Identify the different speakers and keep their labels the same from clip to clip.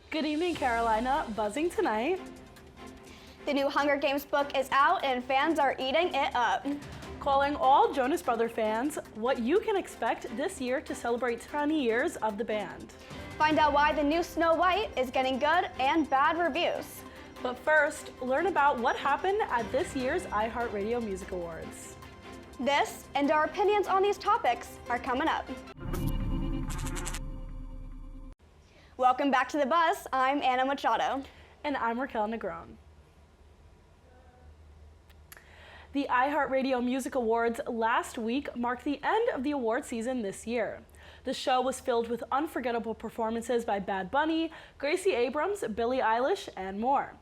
Speaker 1: Good evening, Carolina. Buzzing tonight.
Speaker 2: The new Hunger Games book is out and fans are eating it up.
Speaker 1: Calling all Jonas Brother fans what you can expect this year to celebrate 20 years of the band.
Speaker 2: Find out why the new Snow White is getting good and bad reviews.
Speaker 1: But first, learn about what happened at this year's iHeartRadio Music Awards.
Speaker 2: This and our opinions on these topics are coming up. Welcome back to The Buzz. I'm Anna Machado.
Speaker 1: And I'm Raquel Negrón. The iHeartRadio Music Awards last week marked the end of the award season this year. The show was filled with unforgettable performances by Bad Bunny, Gracie Abrams, Billie Eilish, and more.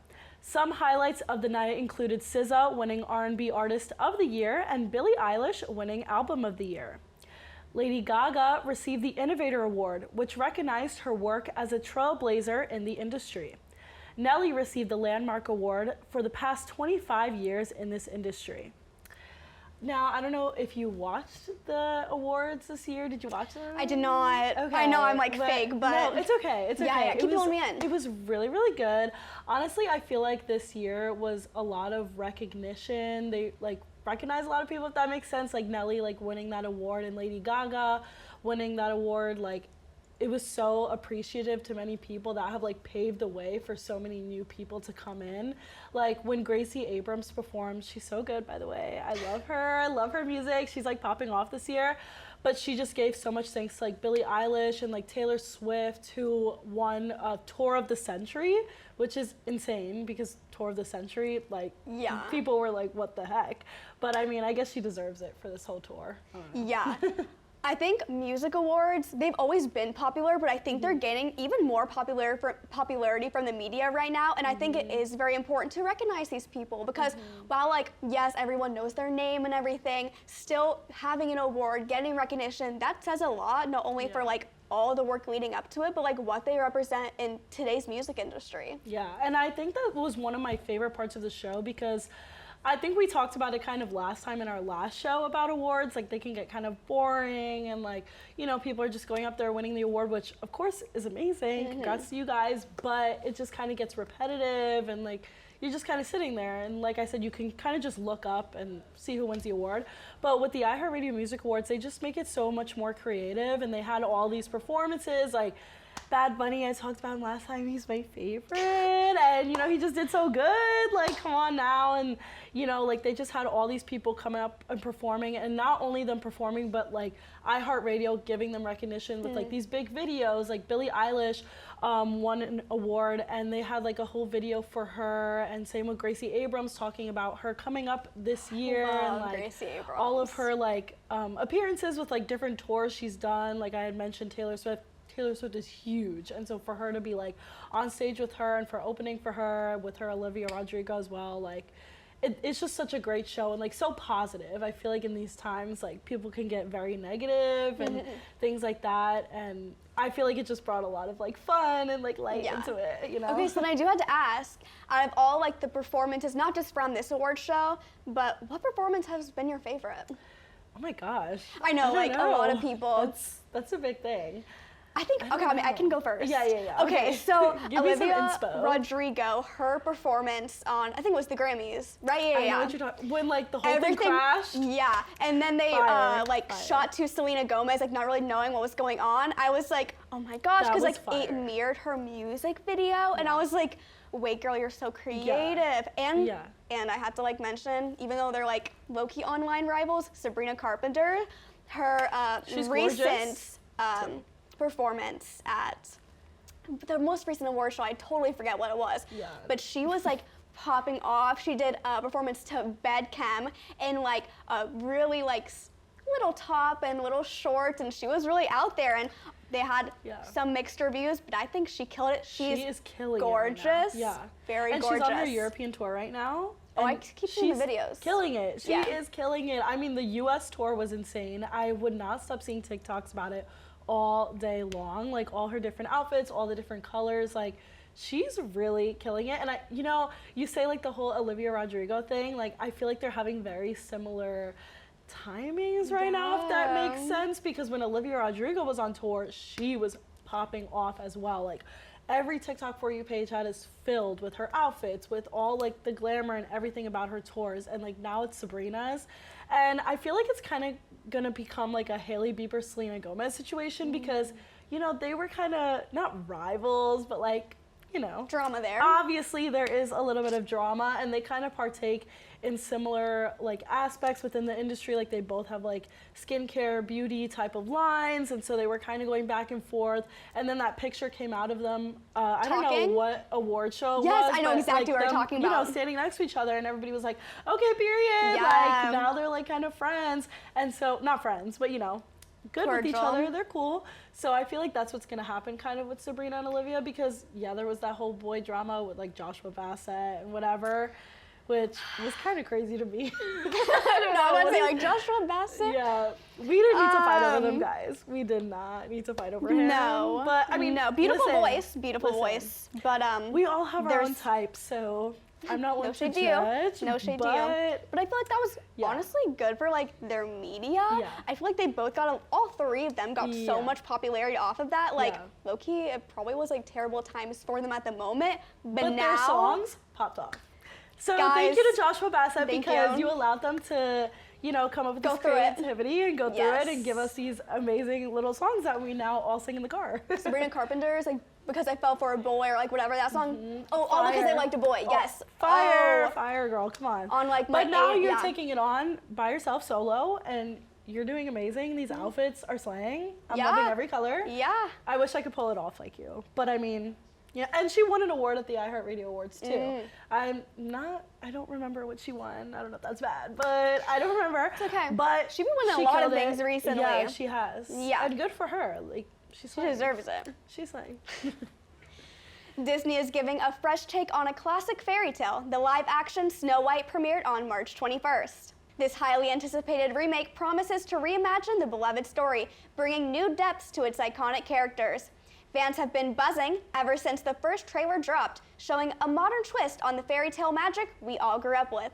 Speaker 1: Some highlights of the night included SZA winning R&B Artist of the Year and Billie Eilish winning Album of the Year. Lady Gaga received the Innovator Award, which recognized her work as a trailblazer in the industry. Nelly received the Landmark Award for the past 25 years in this industry. Now, I don't know if you watched the awards this year. Did you watch them?
Speaker 2: I did not.
Speaker 1: Okay.
Speaker 2: I know I'm fake, but...
Speaker 1: No, it's okay. It's okay.
Speaker 2: Yeah, keep pulling me in.
Speaker 1: It was really, really good. Honestly, I feel like this year was a lot of recognition. They recognize a lot of people, if that makes sense. Like Nelly winning that award and Lady Gaga winning that award. It was so appreciative to many people that have paved the way for so many new people to come in. When Gracie Abrams performed, she's so good, by the way. I love her. I love her music. She's popping off this year. But she just gave so much thanks to Billie Eilish and Taylor Swift, who won Tour of the Century, which is insane because Tour of the Century,
Speaker 2: yeah.
Speaker 1: People were what the heck? But I mean, I guess she deserves it for this whole tour.
Speaker 2: Yeah. I think music awards, they've always been popular, but I think they're gaining even more popularity from the media right now. And I think it is very important to recognize these people because while yes, everyone knows their name and everything, still having an award, getting recognition, that says a lot, not only for all the work leading up to it, but what they represent in today's music industry.
Speaker 1: Yeah, and I think that was one of my favorite parts of the show because I think we talked about it kind of last time in our last show about awards. They can get kind of boring and people are just going up there winning the award, which of course is amazing. Congrats to you guys, but it just kind of gets repetitive and you're just kind of sitting there. And like I said, you can kind of just look up and see who wins the award. But with the iHeartRadio Music Awards, they just make it so much more creative and they had all these performances Bad Bunny, I talked about him last time, he's my favorite, and he just did so good, come on now, and they just had all these people coming up and performing, and not only them performing, but iHeartRadio giving them recognition with these big videos, Billie Eilish won an award, and they had a whole video for her, and same with Gracie Abrams talking about her coming up this year, and
Speaker 2: Gracie Abrams.
Speaker 1: All of her appearances with different tours she's done, I had mentioned Taylor Swift. Taylor Swift is huge, and so for her to be on stage with her and for opening for her with her Olivia Rodrigo as well, it's just such a great show and so positive. I feel in these times people can get very negative and things like that, and I feel it just brought a lot of fun and light into it,
Speaker 2: Okay, so then I do have to ask, out of all the performances, not just from this award show, but what performance has been your favorite?
Speaker 1: Oh my gosh.
Speaker 2: I know, a lot of people.
Speaker 1: That's a big thing.
Speaker 2: I think, I can go first.
Speaker 1: Yeah.
Speaker 2: Okay, so
Speaker 1: Give me some
Speaker 2: Olivia
Speaker 1: inspo.
Speaker 2: Rodrigo, her performance on, I think it was the Grammys, right? Yeah.
Speaker 1: I know what you're talking, when the whole thing crashed.
Speaker 2: Yeah, and then they
Speaker 1: Fire.
Speaker 2: shot to Selena Gomez, not really knowing what was going on. I was oh my gosh, because it mirrored her music video, and I was wait girl, you're so creative.
Speaker 1: Yeah.
Speaker 2: And I had to mention, even though they're low-key online rivals, Sabrina Carpenter, her recent performance at the most recent award show, I totally forget what it was, but she was popping off. She did a performance to Bedchem in a really little top and little shorts, and she was really out there, and they had some mixed reviews, but I think she killed it.
Speaker 1: She is killing
Speaker 2: gorgeous.
Speaker 1: It right now. Yeah.
Speaker 2: Very
Speaker 1: and
Speaker 2: gorgeous.
Speaker 1: And she's on her European tour right now.
Speaker 2: Oh, I keep seeing the videos.
Speaker 1: Killing it. She is killing it. I mean, the US tour was insane. I would not stop seeing TikToks about it all day long, all her different outfits, all the different colors, she's really killing it. And you say the whole Olivia Rodrigo thing, I feel they're having very similar timings right now, if that makes sense, because when Olivia Rodrigo was on tour, she was popping off as well. every TikTok For You page had is filled with her outfits, with all like the glamour and everything about her tours, and like now it's Sabrina's. And I feel like it's kind of gonna become like a Hailey Bieber, Selena Gomez situation because, you know, they were kind of not rivals, but like, you know,
Speaker 2: drama there.
Speaker 1: Obviously, there is a little bit of drama, and they kind of partake in similar like aspects within the industry. Like they both have like skincare, beauty type of lines, and so they were kind of going back and forth. And then that picture came out of them. I don't know what award show it was.
Speaker 2: Yes, I know exactly
Speaker 1: like
Speaker 2: what you're talking about.
Speaker 1: You know, standing next to each other, and everybody was like, "Okay, period."
Speaker 2: Yeah.
Speaker 1: Like now they're like kind of friends, and so not friends, but you know, good with each other. They're cool. So I feel like that's what's gonna happen kind of with Sabrina and Olivia because there was that whole boy drama with like Joshua Bassett and whatever, which was kind of crazy to me.
Speaker 2: I don't know. Let's say like Joshua Bassett.
Speaker 1: Yeah, we didn't need to fight over them guys. We did not need to fight over him.
Speaker 2: No,
Speaker 1: but I mean,
Speaker 2: no, beautiful voice. But
Speaker 1: we all have our own types, so. I'm not one to judge.
Speaker 2: No shade to you. But I feel like that was honestly good for like their media. Yeah. I feel like they both got, all three of them got so much popularity off of that. Like low-key, it probably was like terrible times for them at the moment. But now
Speaker 1: their songs popped off. So guys, thank you to Joshua Bassett because you allowed them to, you know, come up with this creativity and go through it and give us these amazing little songs that we now all sing in the car.
Speaker 2: Sabrina Carpenter's like Because I Fell for a Boy or like whatever that song. Oh, all because I liked a boy. Yes.
Speaker 1: Fire, girl. Come on.
Speaker 2: On like my
Speaker 1: But now you're taking it on by yourself solo and you're doing amazing. These outfits are slaying. I'm loving every color.
Speaker 2: Yeah.
Speaker 1: I wish I could pull it off like you. But I mean, yeah, and she won an award at the iHeartRadio Awards too. I don't remember what she won. I don't know if that's bad, but I don't remember.
Speaker 2: It's okay.
Speaker 1: But
Speaker 2: she's been winning a lot of things recently.
Speaker 1: Yeah, she has.
Speaker 2: Yeah.
Speaker 1: And good for her. Like, she
Speaker 2: deserves it.
Speaker 1: She's like.
Speaker 2: Disney is giving a fresh take on a classic fairy tale. The live-action Snow White premiered on March 21st. This highly anticipated remake promises to reimagine the beloved story, bringing new depths to its iconic characters. Fans have been buzzing ever since the first trailer dropped, showing a modern twist on the fairy tale magic we all grew up with.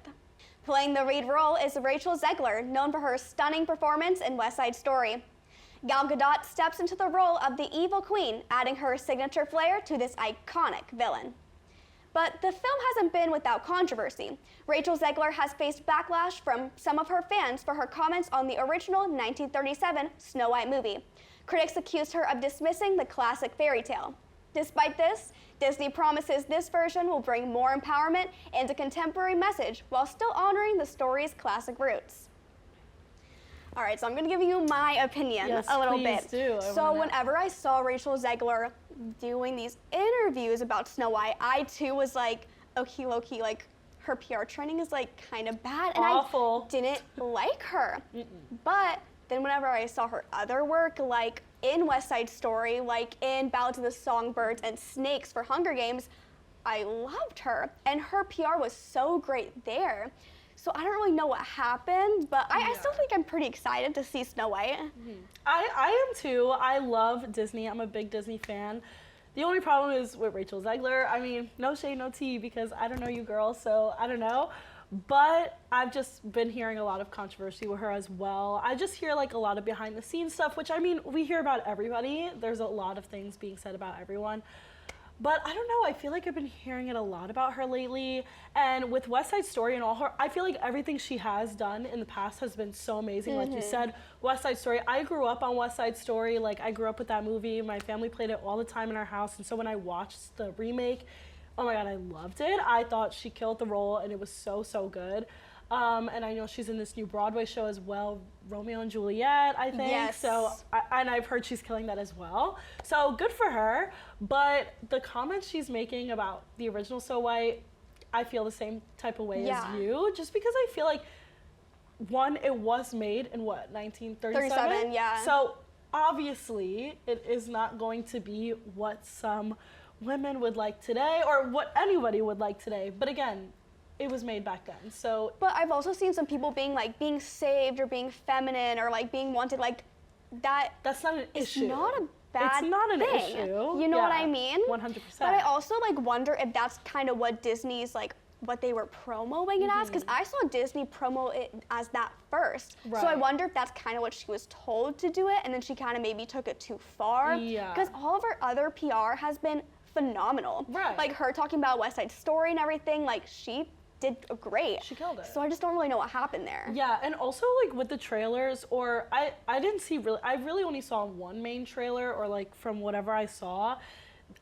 Speaker 2: Playing the lead role is Rachel Zegler, known for her stunning performance in West Side Story. Gal Gadot steps into the role of the evil queen, adding her signature flair to this iconic villain. But the film hasn't been without controversy. Rachel Zegler has faced backlash from some of her fans for her comments on the original 1937 Snow White movie. Critics accused her of dismissing the classic fairy tale. Despite this, Disney promises this version will bring more empowerment and a contemporary message while still honoring the story's classic roots. All right, so I'm going to give you my opinion a little bit. So whenever I saw Rachel Zegler doing these interviews about Snow White, I too was like, okay, low-key, like her PR training is like kind of bad, and I didn't like her. But then whenever I saw her other work, like in West Side Story, like in Ballads of the Songbirds and Snakes for Hunger Games, I loved her, and her PR was so great there. So I don't really know what happened, but I still think I'm pretty excited to see Snow White.
Speaker 1: I am too. I love Disney. I'm a big Disney fan. The only problem is with Rachel Zegler. I mean, no shade, no tea, because I don't know you girls, so I don't know. But I've just been hearing a lot of controversy with her as well. I just hear like a lot of behind the scenes stuff, which I mean, we hear about everybody. There's a lot of things being said about everyone. But I don't know, I feel like I've been hearing it a lot about her lately. And with West Side Story and all her, I feel like everything she has done in the past has been so amazing. Like you said, West Side Story, I grew up on West Side Story. Like I grew up with that movie. My family played it all the time in our house. And so when I watched the remake, oh my God, I loved it. I thought she killed the role and it was so, so good. And I know she's in this new Broadway show as well, Romeo and Juliet, I think.
Speaker 2: Yes.
Speaker 1: So, and I've heard she's killing that as well. So good for her. But the comments she's making about the original Snow White, I feel the same type of way as you. Just because I feel like, one, it was made in what, 1937?
Speaker 2: 37, yeah.
Speaker 1: So obviously it is not going to be what some women would like today or what anybody would like today. But again, it was made back then, so.
Speaker 2: But I've also seen some people being saved or being feminine or like being wanted, like that.
Speaker 1: That's not an issue.
Speaker 2: It's not a bad thing.
Speaker 1: It's not an issue.
Speaker 2: You know what I mean?
Speaker 1: 100%.
Speaker 2: But I also like wonder if that's kind of what Disney's like, what they were promoting it as, because I saw Disney promo it as that first. Right. So I wonder if that's kind of what she was told to do it, and then she kind of maybe took it too far.
Speaker 1: Yeah.
Speaker 2: Because all of her other PR has been phenomenal.
Speaker 1: Right.
Speaker 2: Like her talking about West Side Story and everything, like she did great.
Speaker 1: She killed it.
Speaker 2: So I just don't really know what happened there.
Speaker 1: Yeah, and also like with the trailers, or I didn't see I really only saw one main trailer, or like from whatever I saw,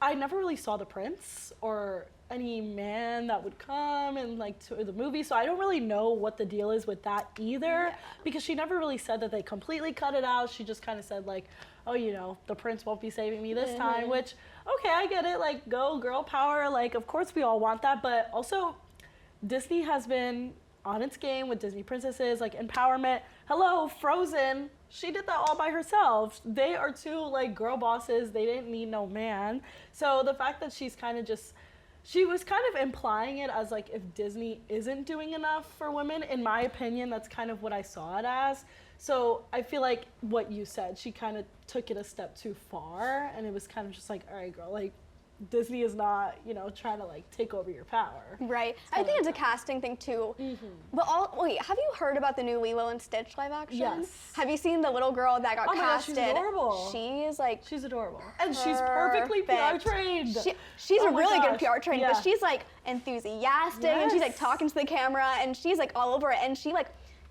Speaker 1: I never really saw the prince or any man that would come and like to the movie, so I don't really know what the deal is with that either, because she never really said that they completely cut it out. She just kind of said like, oh, you know, the prince won't be saving me this time, which, okay, I get it, like, go girl power, like, of course we all want that, but also Disney has been on its game with Disney princesses, like empowerment. Hello, Frozen. She did that all by herself. They are two like girl bosses. They didn't need no man. So the fact that she's kind of just, she was kind of implying it as like if Disney isn't doing enough for women. In my opinion, that's kind of what I saw it as. So I feel like what you said, she kind of took it a step too far, and it was kind of just like, all right, girl, like Disney is not, you know, trying to like take over your power.
Speaker 2: Right. I think it's a casting thing too. But wait, have you heard about the new Lilo and Stitch live action?
Speaker 1: Yes.
Speaker 2: Have you seen the little girl that got
Speaker 1: Oh my gosh,
Speaker 2: casted?
Speaker 1: she's adorable.
Speaker 2: She is like
Speaker 1: She's adorable. And she's perfectly PR trained.
Speaker 2: She's
Speaker 1: Oh
Speaker 2: a
Speaker 1: my
Speaker 2: really good
Speaker 1: gosh.
Speaker 2: PR trained,
Speaker 1: Yeah.
Speaker 2: but she's like enthusiastic and she's like talking to the camera and she's like all over it, and she like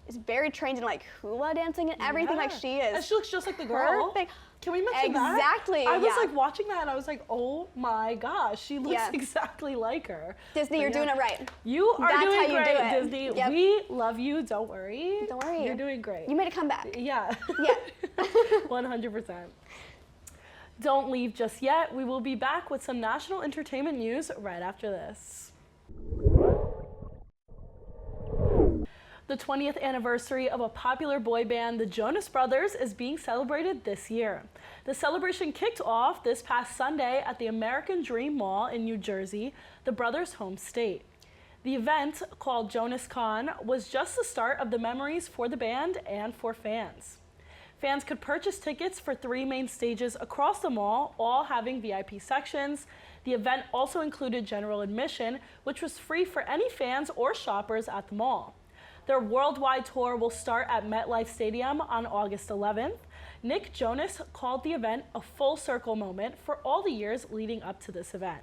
Speaker 2: is very trained in like hula dancing and everything like she is.
Speaker 1: And she looks just like the girl.
Speaker 2: Perfect.
Speaker 1: Can we mention that?
Speaker 2: Exactly.
Speaker 1: I was like watching that and I was like, oh my gosh, she looks
Speaker 2: Yeah.
Speaker 1: exactly like her.
Speaker 2: Disney, you're doing it right.
Speaker 1: You are
Speaker 2: That's
Speaker 1: doing
Speaker 2: how you
Speaker 1: great,
Speaker 2: do it.
Speaker 1: Disney.
Speaker 2: Yep.
Speaker 1: We love you. Don't worry.
Speaker 2: Don't worry.
Speaker 1: You're doing great.
Speaker 2: You made a comeback.
Speaker 1: Yeah.
Speaker 2: Yeah.
Speaker 1: 100%. Don't leave just yet. We will be back with some national entertainment news right after this. The 20th anniversary of a popular boy band, the Jonas Brothers, is being celebrated this year. The celebration kicked off this past Sunday at the American Dream Mall in New Jersey, the brothers' home state. The event, called Jonas Con, was just the start of the memories for the band and for fans. Fans could purchase tickets for 3 main stages across the mall, all having VIP sections. The event also included general admission, which was free for any fans or shoppers at the mall. Their worldwide tour will start at MetLife Stadium on August 11th. Nick Jonas called the event a full circle moment for all the years leading up to this event.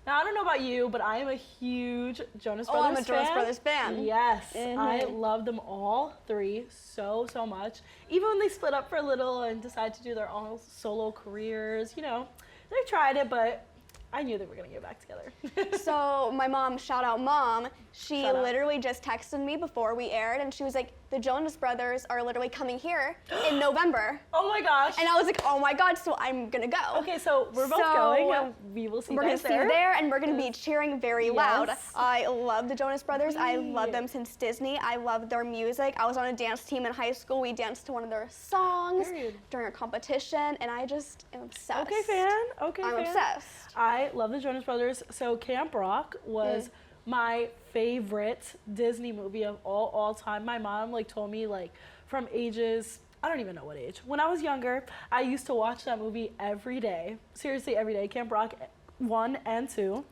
Speaker 1: Now, I don't know about you, but I am a huge Jonas Brothers fan.
Speaker 2: I'm a Jonas Brothers fan.
Speaker 1: Yes, I love them all 3 so much. Even when they split up for a little and decided to do their own solo careers, you know, they tried it, but I knew they were gonna get back together.
Speaker 2: So my mom, shout out mom, she
Speaker 1: Shout out.
Speaker 2: literally just texted me before we aired and she was like, the Jonas Brothers are literally coming here in November.
Speaker 1: Oh my gosh.
Speaker 2: And I was like, oh my God, so I'm gonna go.
Speaker 1: Okay, so we're both going and we will see you
Speaker 2: We're gonna
Speaker 1: guys
Speaker 2: see you there and we're gonna be cheering very loud.
Speaker 1: Yes.
Speaker 2: I love the Jonas Brothers. I love them since Disney. I love their music. I was on a dance team in high school. We danced to one of their songs during a competition and I just am obsessed.
Speaker 1: Okay, fan. Okay,
Speaker 2: I'm
Speaker 1: fan.
Speaker 2: obsessed.
Speaker 1: I love the Jonas Brothers. So Camp Rock was my favorite Disney movie of all time. My mom like told me like from ages, I don't even know what age. When I was younger, I used to watch that movie every day. Seriously, every day. Camp Rock 1 and 2.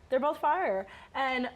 Speaker 1: They're both fire. And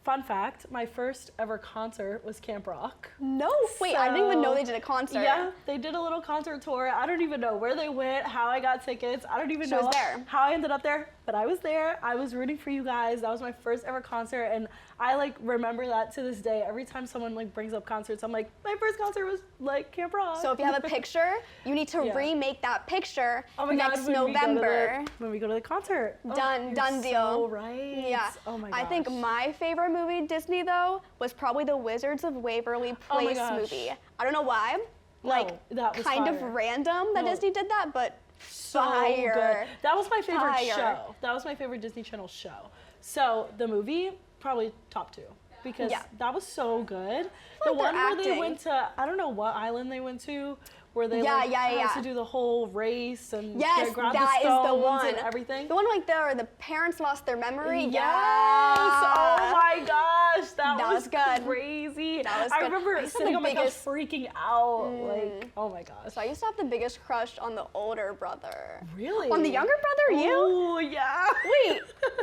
Speaker 1: fun fact, my first ever concert was Camp Rock.
Speaker 2: No, wait, I didn't even know they did a concert.
Speaker 1: Yeah, they did a little concert tour. I don't even know where they went, how I got tickets. I don't even know how I ended up there, but I was there. I was rooting for you guys. That was my first ever concert, and I like remember that to this day. Every time someone like brings up concerts, I'm like, my first concert was like Camp Rock.
Speaker 2: So if you have a picture, you need to remake that picture next
Speaker 1: God,
Speaker 2: November.
Speaker 1: When we go to the concert.
Speaker 2: Done deal.
Speaker 1: So right.
Speaker 2: Yeah.
Speaker 1: Oh my gosh.
Speaker 2: I think my favorite movie Disney though was probably the Wizards of Waverly Place movie. I don't know why.
Speaker 1: That was
Speaker 2: kind
Speaker 1: fire.
Speaker 2: of random that Disney did that, but
Speaker 1: so
Speaker 2: fire.
Speaker 1: good. That was my favorite
Speaker 2: Fire.
Speaker 1: show. That was my favorite Disney Channel show. So the movie, probably top 2. Because that was so good. The one where they went to, I don't know what island they went to, where they had to do the whole race and grab the stones and everything.
Speaker 2: The one like the parents lost their memory.
Speaker 1: Yes. Oh my gosh, that was
Speaker 2: good.
Speaker 1: Crazy.
Speaker 2: That was good.
Speaker 1: I remember sitting on my couch freaking out. Like, oh my gosh.
Speaker 2: So I used to have the biggest crush on the older brother.
Speaker 1: Really?
Speaker 2: On the younger brother, you?
Speaker 1: Oh yeah.
Speaker 2: Wait,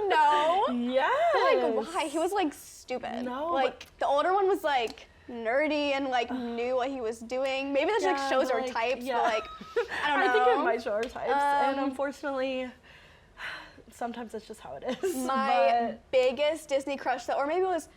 Speaker 2: no.
Speaker 1: Yes.
Speaker 2: Like why? He was like stupid.
Speaker 1: No.
Speaker 2: Like the older one was like nerdy and like knew what he was doing. Maybe that just like shows our types, but like I don't know.
Speaker 1: I think it might show our types, and unfortunately, sometimes that's just how it is.
Speaker 2: My biggest Disney crush, though, or maybe it was,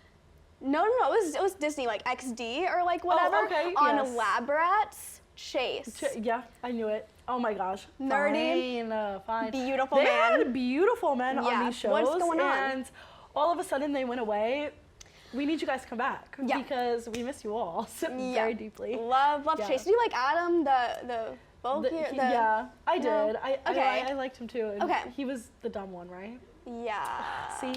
Speaker 2: no, it was Disney, like XD or like whatever, on Lab Rats, Chase.
Speaker 1: Yeah, I knew it. Oh my gosh.
Speaker 2: Nerdy.
Speaker 1: Fine.
Speaker 2: Beautiful
Speaker 1: they
Speaker 2: man.
Speaker 1: Had beautiful men on these shows.
Speaker 2: What's going on?
Speaker 1: And all of a sudden they went away. We need you guys to come back because we miss you all very deeply.
Speaker 2: Love Chase. Do you like Adam, the bulkier?
Speaker 1: Yeah, I did. I liked him too. And
Speaker 2: okay.
Speaker 1: He was the dumb one, right?
Speaker 2: Yeah.
Speaker 1: See,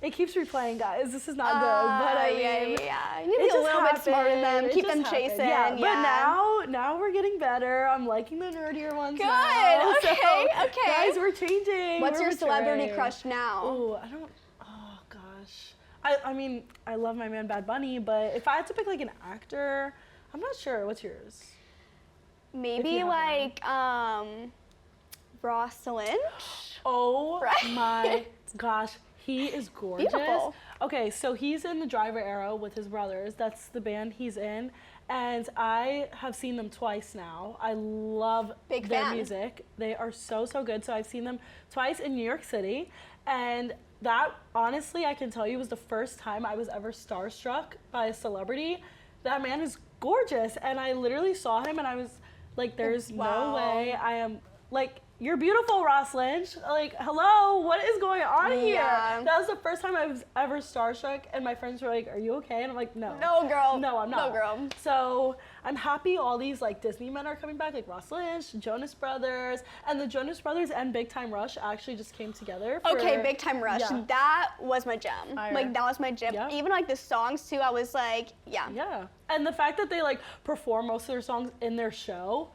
Speaker 1: it keeps replaying, guys. This is not good, but I mean,
Speaker 2: you need to be a little bit smarter than them. Keep them chasing.
Speaker 1: Yeah, but now we're getting better. I'm liking the nerdier ones.
Speaker 2: Good.
Speaker 1: Now.
Speaker 2: Okay.
Speaker 1: So,
Speaker 2: okay.
Speaker 1: Guys, we're changing.
Speaker 2: What's your celebrity crush now?
Speaker 1: Oh, I don't. Oh gosh. I mean, I love my man Bad Bunny, but if I had to pick like an actor, I'm not sure. What's yours?
Speaker 2: Maybe like Ross Lynch.
Speaker 1: Oh my gosh. He is gorgeous.
Speaker 2: Beautiful.
Speaker 1: Okay, so he's in the Driver Era with his brothers. That's the band he's in. And I have seen them twice now. I love their music. They are so good. So I've seen them twice in New York City. And that, honestly, I can tell you was the first time I was ever starstruck by a celebrity. That man is gorgeous. And I literally saw him and I was like, there's no way I am, like, you're beautiful, Ross Lynch. Like, hello, what is going on here? That was the first time I was ever starstruck, and my friends were like, are you okay? And I'm like, no.
Speaker 2: No, girl.
Speaker 1: No, I'm not.
Speaker 2: No, girl.
Speaker 1: So I'm happy all these, like, Disney men are coming back, like Ross Lynch, Jonas Brothers, and the Jonas Brothers and Big Time Rush actually just came together.
Speaker 2: Okay, Big Time Rush. Yeah. That was my jam. Like, that was my jam.
Speaker 1: Yeah.
Speaker 2: Even, like, the songs, too, I was like,
Speaker 1: Yeah. And the fact that they, like, perform most of their songs in their show,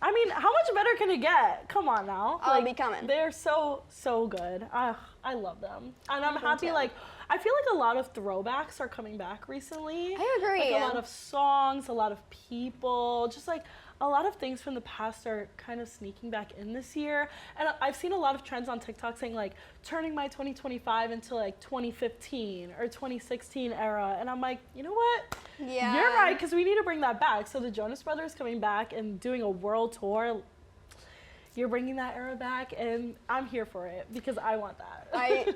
Speaker 1: I mean, how much better can it get? Come on now.
Speaker 2: I'll be coming.
Speaker 1: They're so good. I love them. And I'm happy, like, I feel like a lot of throwbacks are coming back recently.
Speaker 2: I agree.
Speaker 1: Like, a lot of songs, a lot of people, just like a lot of things from the past are kind of sneaking back in this year. And I've seen a lot of trends on TikTok saying, like, turning my 2025 into, like, 2015 or 2016 era. And I'm like, you know what?
Speaker 2: Yeah.
Speaker 1: You're right, because we need to bring that back. So the Jonas Brothers coming back and doing a world tour, you're bringing that era back, and I'm here for it because I want that.
Speaker 2: I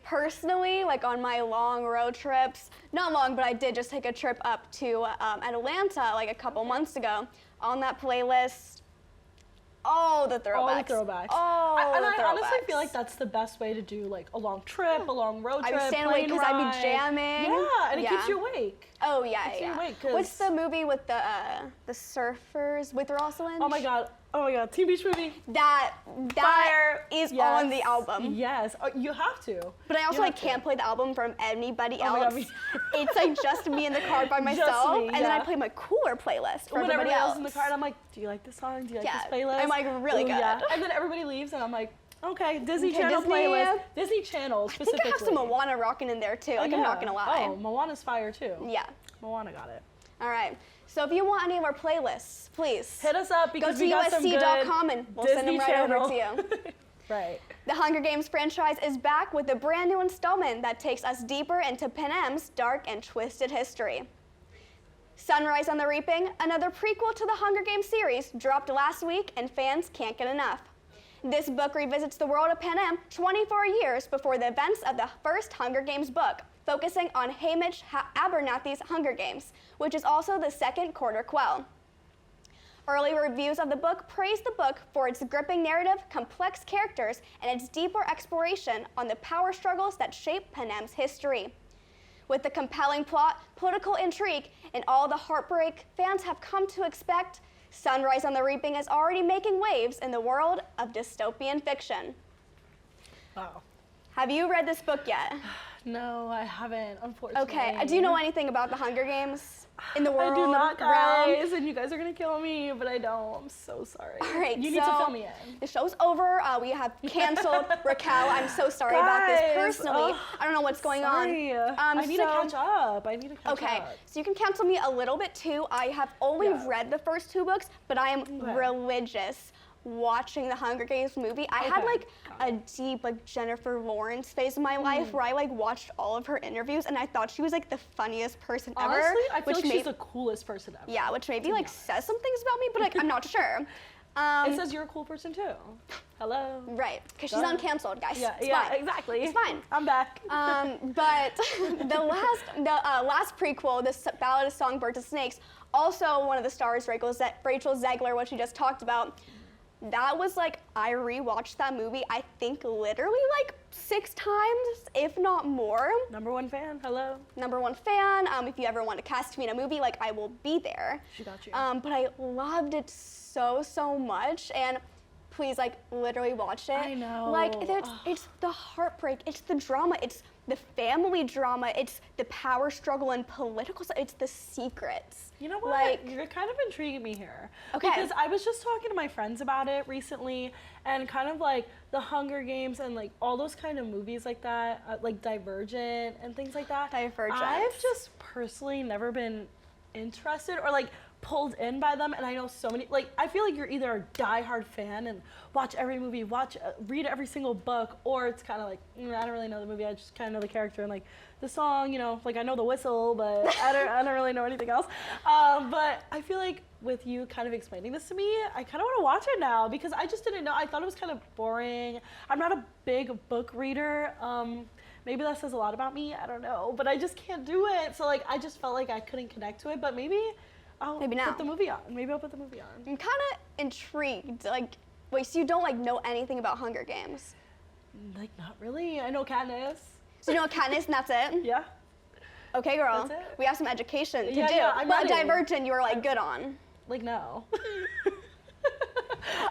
Speaker 2: personally, like on my long road trips, not long, but I did just take a trip up to Atlanta like a couple months ago. On that playlist, all the throwbacks.
Speaker 1: I honestly feel like that's the best way to do like a long trip, a long road trip.
Speaker 2: I would stand awake because I'd be jamming.
Speaker 1: Yeah, and it keeps you awake.
Speaker 2: Oh yeah, What's the movie with the surfers with Ross Lynch?
Speaker 1: Oh my god, Teen Beach Movie.
Speaker 2: That
Speaker 1: Fire.
Speaker 2: is on the album.
Speaker 1: Yes, you have to.
Speaker 2: But I also like can't play the album from anybody else. It's like just me in the car by myself, and then I play my cooler playlist for everybody else
Speaker 1: in the car. And I'm like, do you like this song? Do you like this playlist?
Speaker 2: I'm like really good.
Speaker 1: Yeah. And then everybody leaves, and I'm like, okay, Disney Channel playlist. Disney Channel specifically.
Speaker 2: I think I have some Moana rocking in there too. Like I'm not gonna lie.
Speaker 1: Oh, Moana's fire too.
Speaker 2: Yeah.
Speaker 1: Moana got it.
Speaker 2: All right. So if you want any of our playlists, please
Speaker 1: hit us up because
Speaker 2: go to USC.com and we'll send them right over to you.
Speaker 1: Right.
Speaker 2: The Hunger Games franchise is back with a brand new installment that takes us deeper into Panem's dark and twisted history. Sunrise on the Reaping, another prequel to the Hunger Games series, dropped last week and fans can't get enough. This book revisits the world of Panem 24 years before the events of the first Hunger Games book, focusing on Hamish Abernathy's Hunger Games, which is also the second quarter quell. Early reviews of the book praised the book for its gripping narrative, complex characters, and its deeper exploration on the power struggles that shape Panem's history. With the compelling plot, political intrigue, and all the heartbreak fans have come to expect, Sunrise on the Reaping is already making waves in the world of dystopian fiction.
Speaker 1: Wow.
Speaker 2: Have you read this book yet?
Speaker 1: No, I haven't, unfortunately.
Speaker 2: Okay, do you know anything about the Hunger Games in the world?
Speaker 1: I do not, guys, and you guys are gonna kill me, but I don't. I'm so sorry.
Speaker 2: All right,
Speaker 1: you need to fill me in.
Speaker 2: The show's over. We have canceled Raquel. I'm so sorry about this personally. I don't know what's going on.
Speaker 1: I need to catch up.
Speaker 2: Okay, so you can cancel me a little bit too. I have only read the first 2 books, but I am religious watching the Hunger Games movie. I had like a deep like Jennifer Lawrence phase in my life where I like watched all of her interviews and I thought she was like the funniest person ever.
Speaker 1: Honestly, I feel like she's the coolest person ever.
Speaker 2: Yeah, which maybe like says some things about me, but like I'm not sure.
Speaker 1: It says you're a cool person too. Hello.
Speaker 2: Right, because she's uncanceled, guys.
Speaker 1: Yeah,
Speaker 2: it's
Speaker 1: yeah,
Speaker 2: fine.
Speaker 1: exactly.
Speaker 2: It's fine.
Speaker 1: I'm back.
Speaker 2: But the last prequel, this Ballad of Songbirds and Snakes, also one of the stars, Rachel Zegler, what she just talked about. That was like, I rewatched that movie, I think literally like 6 times, if not more.
Speaker 1: #1 fan, hello.
Speaker 2: #1 fan. If you ever want to cast me in a movie, like I will be there.
Speaker 1: She got you.
Speaker 2: But I loved it so much, and please, like, literally watch it.
Speaker 1: I know.
Speaker 2: Like, it's the heartbreak, it's the drama, it's the family drama, it's the power struggle and political stuff, it's the secrets.
Speaker 1: You know what?
Speaker 2: Like,
Speaker 1: you're kind of intriguing me here.
Speaker 2: Okay.
Speaker 1: Because I was just talking to my friends about it recently, and kind of like the Hunger Games and like all those kind of movies like that, like Divergent and things like that.
Speaker 2: Divergent.
Speaker 1: I've just personally never been interested or like pulled in by them, and I know so many, like, I feel like you're either a diehard fan and watch every movie, read every single book, or it's kind of like, I don't really know the movie, I just kind of know the character and like the song, you know, like I know the whistle, but I don't really know anything else. But I feel like with you kind of explaining this to me, I kind of want to watch it now, because I just didn't know, I thought it was kind of boring. I'm not a big book reader. Maybe that says a lot about me, I don't know, but I just can't do it. So like, I just felt like I couldn't connect to it, but maybe I'll put the movie on. Maybe I'll put the movie on.
Speaker 2: I'm kind of intrigued. Like, wait, so you don't like know anything about Hunger Games?
Speaker 1: Like, not really. I know Katniss.
Speaker 2: So you know Katniss, and that's it?
Speaker 1: Yeah.
Speaker 2: Okay, girl.
Speaker 1: That's it.
Speaker 2: We have some education to do.
Speaker 1: Yeah, I'm
Speaker 2: but
Speaker 1: ready.
Speaker 2: Divergent, you were like good on.
Speaker 1: Like, no.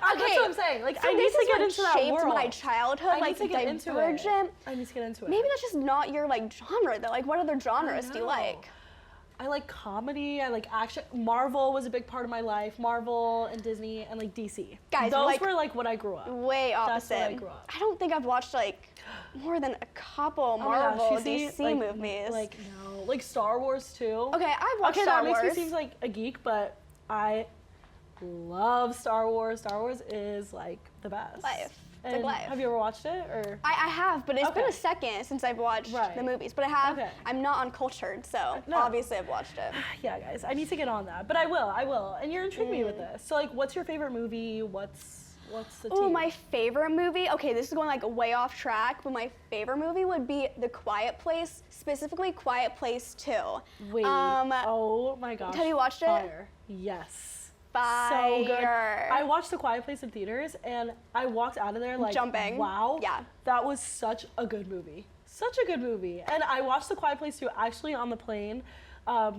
Speaker 2: Okay,
Speaker 1: That's what I'm saying. Like,
Speaker 2: so
Speaker 1: I need to get into that
Speaker 2: shaped
Speaker 1: world.
Speaker 2: my childhood.
Speaker 1: I
Speaker 2: like
Speaker 1: need to get into it.
Speaker 2: Divergent.
Speaker 1: I need to get into it.
Speaker 2: Maybe that's just not your like genre though. Like, what other genres do you
Speaker 1: know.
Speaker 2: like?
Speaker 1: I like comedy, I like action. Marvel was a big part of my life. Marvel and Disney and like DC.
Speaker 2: Guys,
Speaker 1: those
Speaker 2: like,
Speaker 1: were like what I grew up.
Speaker 2: Way opposite.
Speaker 1: That's what I grew up.
Speaker 2: I don't think I've watched like more than a couple
Speaker 1: Oh my
Speaker 2: Marvel,
Speaker 1: gosh, you see,
Speaker 2: DC
Speaker 1: like,
Speaker 2: movies.
Speaker 1: Like, no. Like Star Wars too.
Speaker 2: Okay, I've watched Star
Speaker 1: that
Speaker 2: Wars.
Speaker 1: makes me seem like a geek, but I love Star Wars. Star Wars is like the best.
Speaker 2: Life. It's
Speaker 1: And
Speaker 2: like life.
Speaker 1: have you ever watched it, or?
Speaker 2: I have, but it's been
Speaker 1: Okay.
Speaker 2: a second since I've watched
Speaker 1: Right.
Speaker 2: the movies. But I have.
Speaker 1: Okay.
Speaker 2: I'm not uncultured, so
Speaker 1: No.
Speaker 2: obviously I've watched it.
Speaker 1: Yeah, guys, I need to get on that, but I will. And you're intriguing me with this. So, like, what's your favorite movie? What's the
Speaker 2: Oh,
Speaker 1: tea?
Speaker 2: my favorite movie? Okay, this is going like way off track, but my favorite movie would be The Quiet Place, specifically Quiet Place 2.
Speaker 1: Wait. Oh my gosh.
Speaker 2: Have you watched it?
Speaker 1: Fire. Yes.
Speaker 2: Fire.
Speaker 1: So good. I watched The Quiet Place in theaters, and I walked out of there like,
Speaker 2: Jumping.
Speaker 1: wow.
Speaker 2: Yeah.
Speaker 1: That was such a good movie. Such a good movie. And I watched The Quiet Place too, actually on the plane,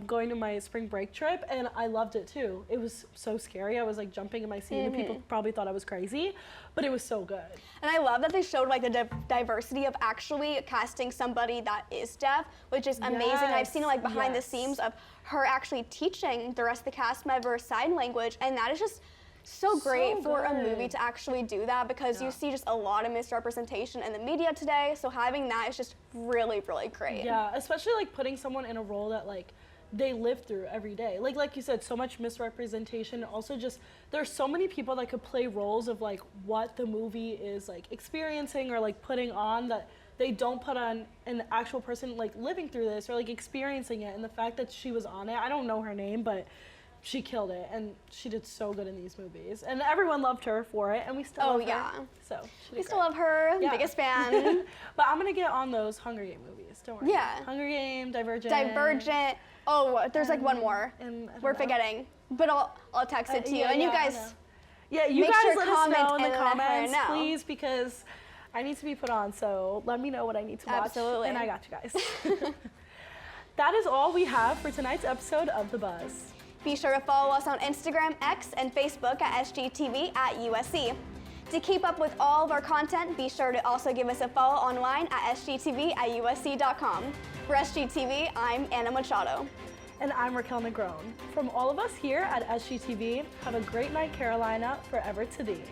Speaker 1: going to my spring break trip, and I loved it too. It was so scary. I was like jumping in my seat, and people probably thought I was crazy, but it was so good.
Speaker 2: And I love that they showed like the diversity of actually casting somebody that is deaf, which is amazing. And I've seen like behind the scenes of her actually teaching the rest of the cast members sign language, and that is just so great for a movie to actually do that, because you see just a lot of misrepresentation in the media today. So having that is just really, really great.
Speaker 1: Yeah, especially like putting someone in a role that like they live through every day. Like you said, so much misrepresentation. Also just, there's so many people that could play roles of like what the movie is like experiencing or like putting on, that they don't put on an actual person like living through this or like experiencing it. And the fact that she was on it, I don't know her name, but she killed it, and she did so good in these movies, and everyone loved her for it, and we still love her. So she did
Speaker 2: We still
Speaker 1: great.
Speaker 2: love her,
Speaker 1: Yeah.
Speaker 2: biggest fan.
Speaker 1: But I'm gonna get on those Hunger Game movies. Don't worry.
Speaker 2: Yeah.
Speaker 1: Hunger Game, Divergent.
Speaker 2: Divergent. Oh, there's like one more.
Speaker 1: And I don't
Speaker 2: We're
Speaker 1: know.
Speaker 2: forgetting, but I'll text it to you, and you
Speaker 1: I
Speaker 2: guys.
Speaker 1: know. Yeah, you
Speaker 2: make
Speaker 1: guys
Speaker 2: sure
Speaker 1: let us
Speaker 2: comment
Speaker 1: know in the
Speaker 2: and let her
Speaker 1: comments,
Speaker 2: know.
Speaker 1: please, because I need to be put on. So let me know what I need to watch.
Speaker 2: Absolutely.
Speaker 1: And I got you guys. That is all we have for tonight's episode of The Buzz.
Speaker 2: Be sure to follow us on Instagram, X, and Facebook at SGTV at USC. To keep up with all of our content, be sure to also give us a follow online at sgtv at usc.com. For SGTV, I'm Anna Machado.
Speaker 1: And I'm Raquel Negrón. From all of us here at SGTV, have a great night, Carolina, forever to thee.